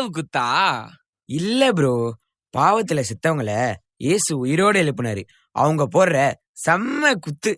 காவு குத்தா? இல்ல ப்ரோ, பாவத்துல செத்தவங்கள இயேசு உயிரோட எழுப்புனாரு. அவங்க போடுற செம்ம குத்து.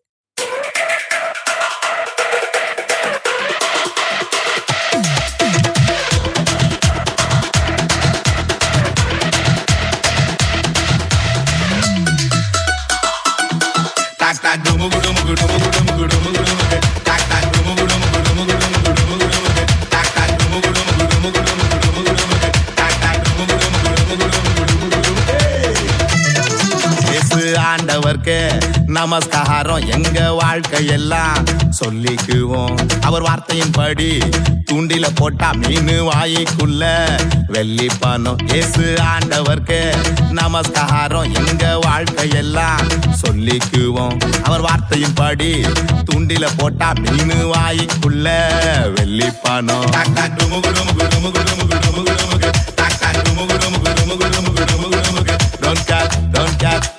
ஆண்டவர்க்கு நமஸ்காரம். எங்க வாழ்க்கையெல்லாம் சொல்லிக்குவோம் அவர் வார்த்தையின்படி. தூண்டில போட்டா மீன் வாய்க்குள்ள வெள்ளி பணம். இயேசு ஆண்டவர்க்கு நமஸ்காரம். எங்க வாழ்க்கையெல்லாம் சொல்லிக்குவோம் அவர் வார்த்தையின்படி. தூண்டில போட்டா மீன் வாய்க்குள்ள வெள்ளி பணம்.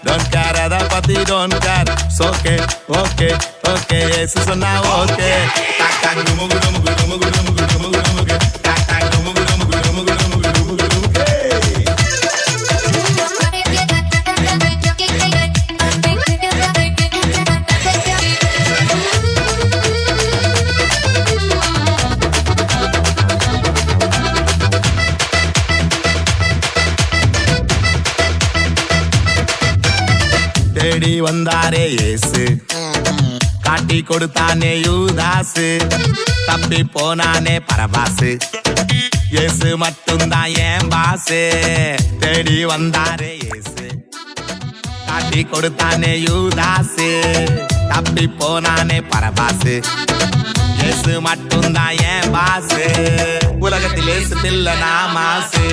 Don't care, அதை பத்தி don't care. Okay, okay, okay, இயேசு சொன்னா okay. தேடி வந்தாரே இயேசு, காட்டி கொடுத்தானே யூதாசு, தப்பி போனானே பரபாசு, இயேசு மட்டும்தான் ஏன் பாசு. தேடி வந்தாரே இயேசு, காட்டி கொடுத்தானே யூதாசு, தப்பி போனானே பரபாசு, இயேசு மட்டும்தான் ஏன் பாசு. உலகத்தில் இயேசு தில்ல நாமாசு.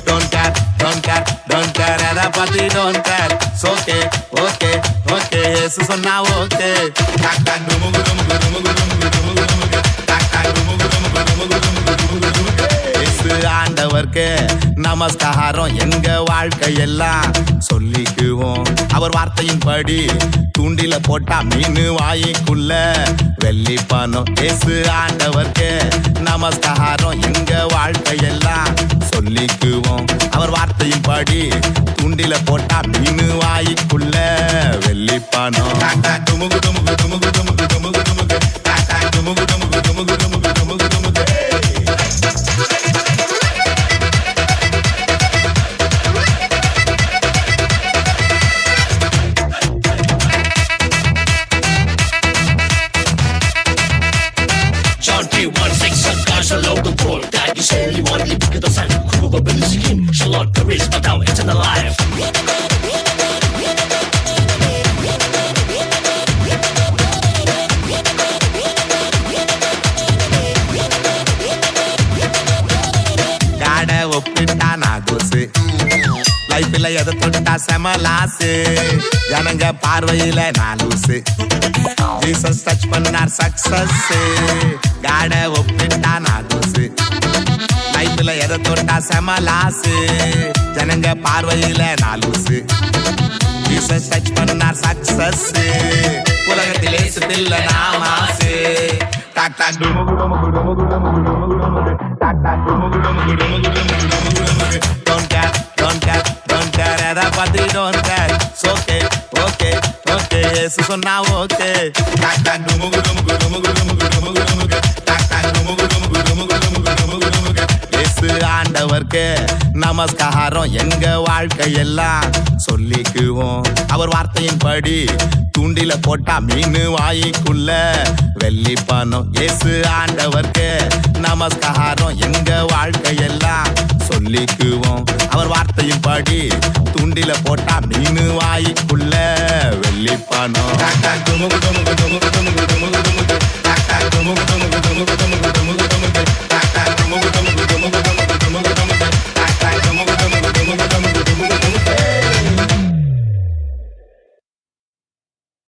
Don't care, don't care, don't care, அதை பத்தி don't care. Okay, okay, okay, இயேசு சொன்னா okay. இயேசு ஆண்டவர்க்கு நமஸ்காரம். எங்க வாழ்க்கையெல்லாம் சொல்லிக்குவோம் அவர் வார்த்தையின்படி. தூண்டில போட்டா மீன் வாய்க்குள்ள வெள்ளி பணம். இயேசு ஆண்டவர்க்கு நமஸ்காரம். எங்க வாழ்க்கையெல்லாம் சொல்லிக்குவோம் அவர் வார்த்தையின்படி. தூண்டில போட்டா மீன் வாய்க்குள்ள வெள்ளி பணம். John 3:16 God shall load the world that is only one living to the sun. Whoever believes in him shall not perish but have eternal life. காட ஒப்பிட்டா நாகோசு, லைஃப்ல எதை தொட்டா செமலாசு, ஜனங்க பார்வையில நாலூசு, ஜீசஸ் டச் பண்ணார் சக்சஸ். காட ஒப்பிட்டா நாகோசு, லைஃப்ல எதை தொட்டா செமலாசு, ஜனங்க பார்வையில நாலூசு, ஜீசஸ் டச் பண்ணார் சக்சஸ். உலகத்தில் இயேசு தில்ல நாமாசு. Don't care, don't care, don't care, அதை பத்தி don't care. Okay, okay, okay, இயேசு சொன்னா okay. இயேசு ஆண்டவர்க்கு நமஸ்காரம். எங்க வாழ்க்கையெல்லாம் சொல்லிக்குவோம் அவர் வார்த்தையின்படி. தூண்டில போட்டா மீன் வாய்க்குள்ள வெள்ளி பணம். இயேசு ஆண்டவர்க்கு நமஸ்காரம். எங்க வாழ்க்கையெல்லாம் சொல்லிக்குவோம் அவர் வார்த்தையின்படி. தூண்டில போட்டா மீன் வாய்க்குள்ள வெள்ளி பணம்.